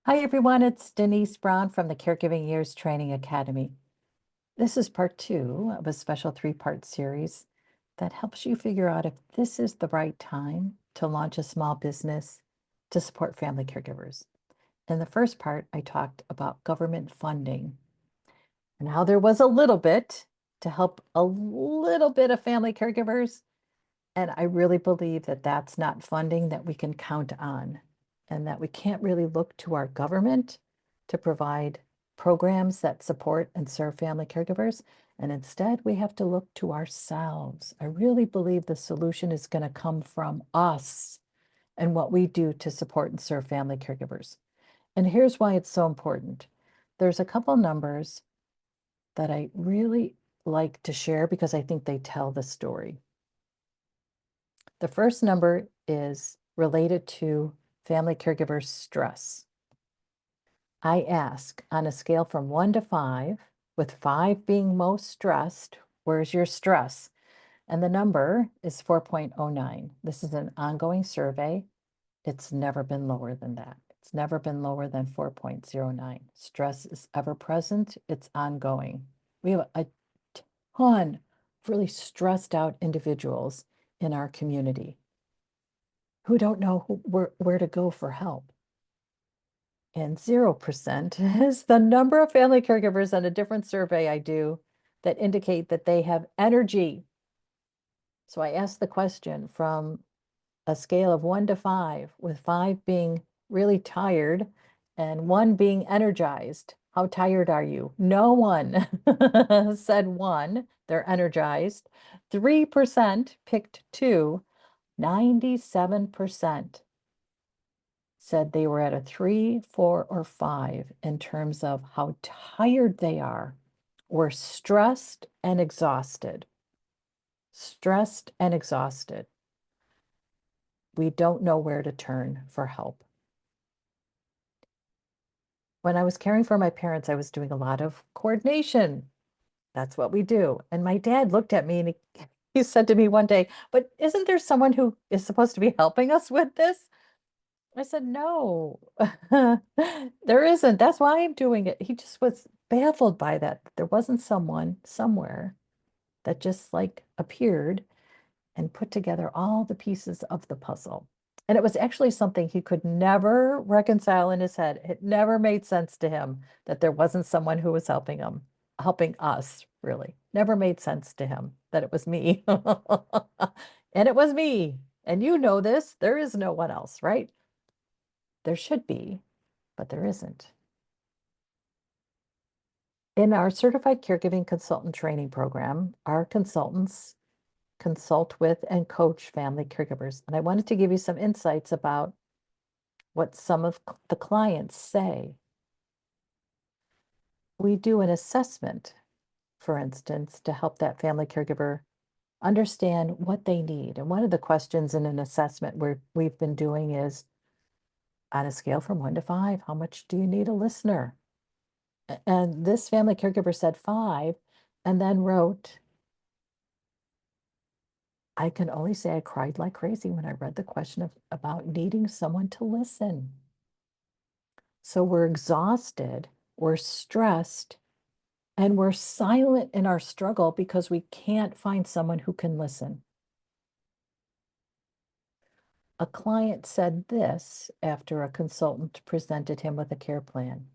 Hi, everyone. It's Denise Brown from the Caregiving Years Training Academy. This is part 2 of a special 3-part series that helps you figure out if this is the right time to launch a small business to support family caregivers. In the first part, I talked about government funding and how there was a little bit to help a little bit of family caregivers. And I really believe that that's not funding that we can count on, and that we can't really look to our government to provide programs that support and serve family caregivers. And instead, we have to look to ourselves. I really believe the solution is going to come from us and what we do to support and serve family caregivers. And here's why it's so important. There's a couple numbers that I really like to share because I think they tell the story. The first number is related to family caregiver stress. I ask, on a scale from 1 to 5, with 5 being most stressed, where's your stress? And the number is 4.09. This is an ongoing survey. It's never been lower than that. It's never been lower than 4.09. Stress is ever present. It's ongoing. We have a ton of really stressed out individuals in our community who don't know where to go for help. And 0% is the number of family caregivers on a different survey I do that indicate that they have energy. So I asked the question from a scale of 1 to 5, with 5 being really tired and 1 being energized. How tired are you? No one said 1, they're energized. 3% picked 2, 97% said they were at a 3, 4, or 5 in terms of how tired they are, or stressed and exhausted. Stressed and exhausted. We don't know where to turn for help. When I was caring for my parents, I was doing a lot of coordination. That's what we do. And my dad looked at me and he said to me one day, "But isn't there someone who is supposed to be helping us with this?" I said, "No, there isn't. That's why I'm doing it." He just was baffled by that. There wasn't someone somewhere that just like appeared and put together all the pieces of the puzzle. And it was actually something he could never reconcile in his head. It never made sense to him that there wasn't someone who was helping him, helping us, really. Never made sense to him that it was me. And it was me. And you know this, there is no one else, right? There should be, but there isn't. In our certified caregiving consultant training program, our consultants consult with and coach family caregivers. And I wanted to give you some insights about what some of the clients say. We do an assessment, for instance, to help that family caregiver understand what they need. And one of the questions in an assessment we've been doing is, on a scale from 1 to 5, how much do you need a listener? And this family caregiver said 5, and then wrote, "I can only say I cried like crazy when I read the question about needing someone to listen." So we're exhausted, we're stressed, and we're silent in our struggle because we can't find someone who can listen. A client said this after a consultant presented him with a care plan.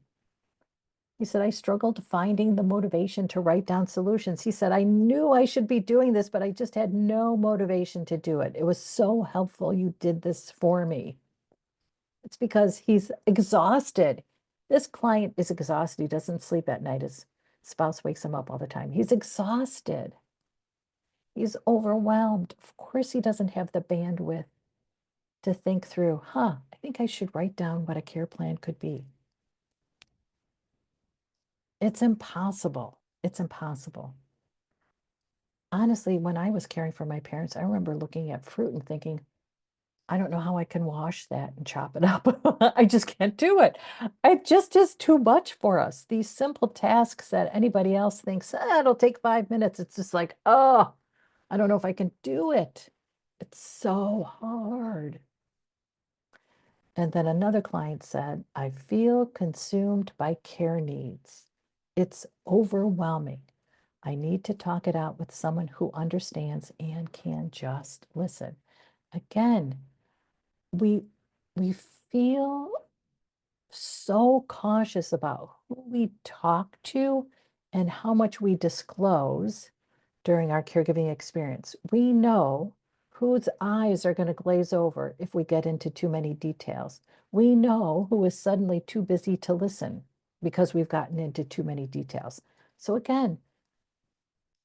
He said, "I struggled finding the motivation to write down solutions." He said, "I knew I should be doing this, but I just had no motivation to do it. It was so helpful you did this for me." It's because he's exhausted. This client is exhausted. He doesn't sleep at night. His spouse wakes him up all the time. He's exhausted. He's overwhelmed. Of course, he doesn't have the bandwidth to think through, I think I should write down what a care plan could be. It's impossible. It's impossible. Honestly, when I was caring for my parents, I remember looking at fruit and thinking, I don't know how I can wash that and chop it up. I just can't do it. It just is too much for us. These simple tasks that anybody else thinks, it'll take 5 minutes. It's just like, oh, I don't know if I can do it. It's so hard. And then another client said, I feel consumed by care needs. It's overwhelming. I need to talk it out with someone who understands and can just listen. Again, we we feel so cautious about who we talk to and how much we disclose during our caregiving experience. We know whose eyes are going to glaze over if we get into too many details. We know who is suddenly too busy to listen because we've gotten into too many details. So again,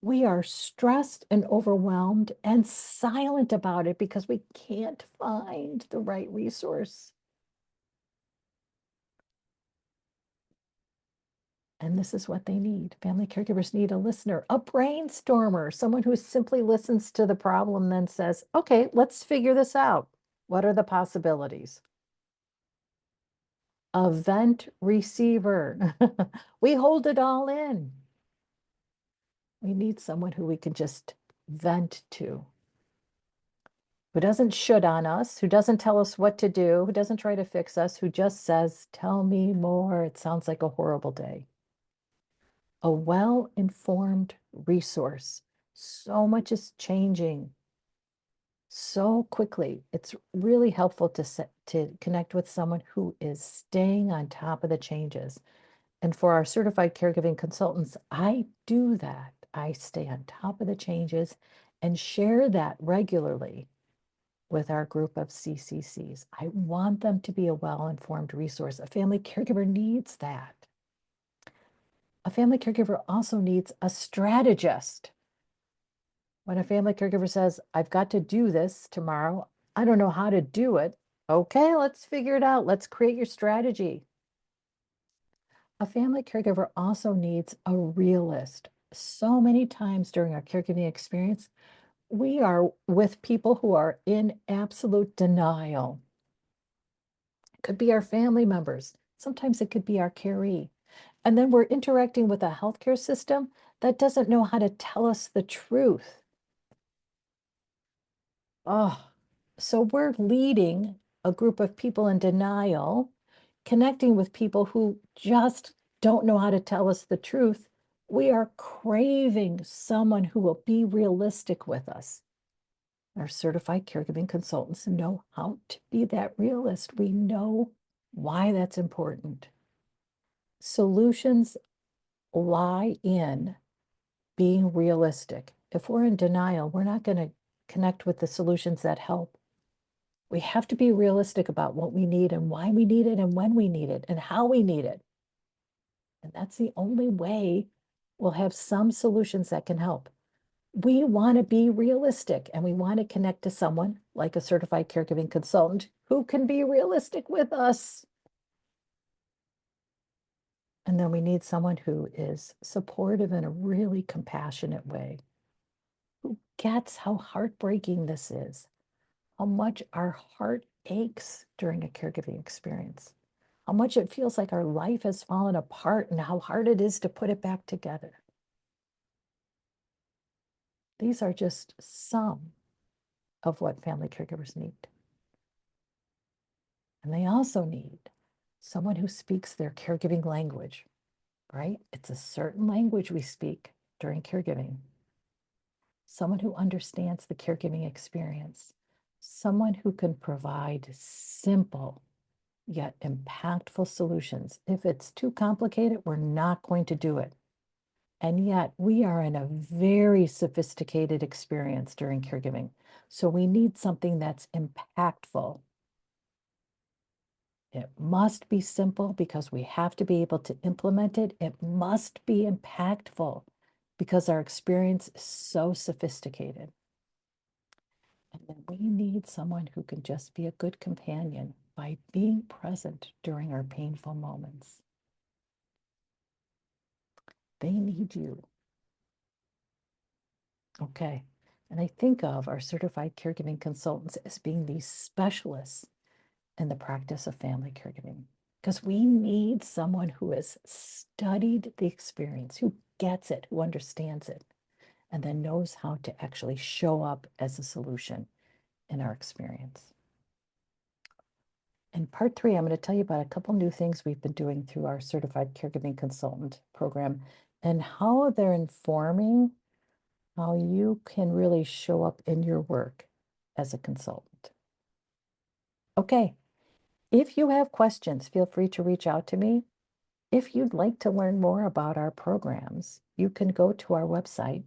we are stressed and overwhelmed and silent about it because we can't find the right resource. And this is what they need. Family caregivers need a listener, a brainstormer, someone who simply listens to the problem, then says, okay, let's figure this out. What are the possibilities? A vent receiver. We hold it all in. We need someone who we can just vent to, who doesn't should on us, who doesn't tell us what to do, who doesn't try to fix us, who just says, tell me more. It sounds like a horrible day. A well-informed resource. So much is changing so quickly. It's really helpful to connect with someone who is staying on top of the changes. And for our certified caregiving consultants, I do that. I stay on top of the changes and share that regularly with our group of CCCs. I want them to be a well-informed resource. A family caregiver needs that. A family caregiver also needs a strategist. When a family caregiver says, I've got to do this tomorrow, I don't know how to do it. Okay, let's figure it out. Let's create your strategy. A family caregiver also needs a realist. So many times during our caregiving experience, we are with people who are in absolute denial. It could be our family members. Sometimes it could be our caree. And then we're interacting with a healthcare system that doesn't know how to tell us the truth. Oh, so we're leading a group of people in denial, connecting with people who just don't know how to tell us the truth. We are craving someone who will be realistic with us. Our certified caregiving consultants know how to be that realist. We know why that's important. Solutions lie in being realistic. If we're in denial, we're not going to connect with the solutions that help. We have to be realistic about what we need and why we need it and when we need it and how we need it. And that's the only way we'll have some solutions that can help. We want to be realistic and we want to connect to someone like a certified caregiving consultant who can be realistic with us. And then we need someone who is supportive in a really compassionate way, who gets how heartbreaking this is, how much our heart aches during a caregiving experience, how much it feels like our life has fallen apart and how hard it is to put it back together. These are just some of what family caregivers need. And they also need someone who speaks their caregiving language, right? It's a certain language we speak during caregiving. Someone who understands the caregiving experience, someone who can provide simple yet impactful solutions. If it's too complicated, we're not going to do it. And yet we are in a very sophisticated experience during caregiving. So we need something that's impactful. It must be simple because we have to be able to implement it. It must be impactful because our experience is so sophisticated. And then we need someone who can just be a good companion by being present during our painful moments. They need you. Okay. And I think of our certified caregiving consultants as being these specialists in the practice of family caregiving, because we need someone who has studied the experience, who gets it, who understands it, and then knows how to actually show up as a solution in our experience. In part 3, I'm going to tell you about a couple new things we've been doing through our Certified Caregiving Consultant program and how they're informing how you can really show up in your work as a consultant. Okay, if you have questions, feel free to reach out to me. If you'd like to learn more about our programs, you can go to our website,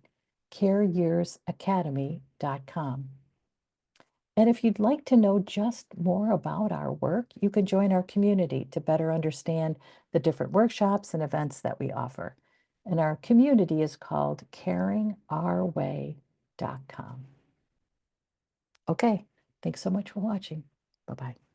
careyearsacademy.com. And if you'd like to know just more about our work, you can join our community to better understand the different workshops and events that we offer. And our community is called caringourway.com. Okay, thanks so much for watching. Bye-bye.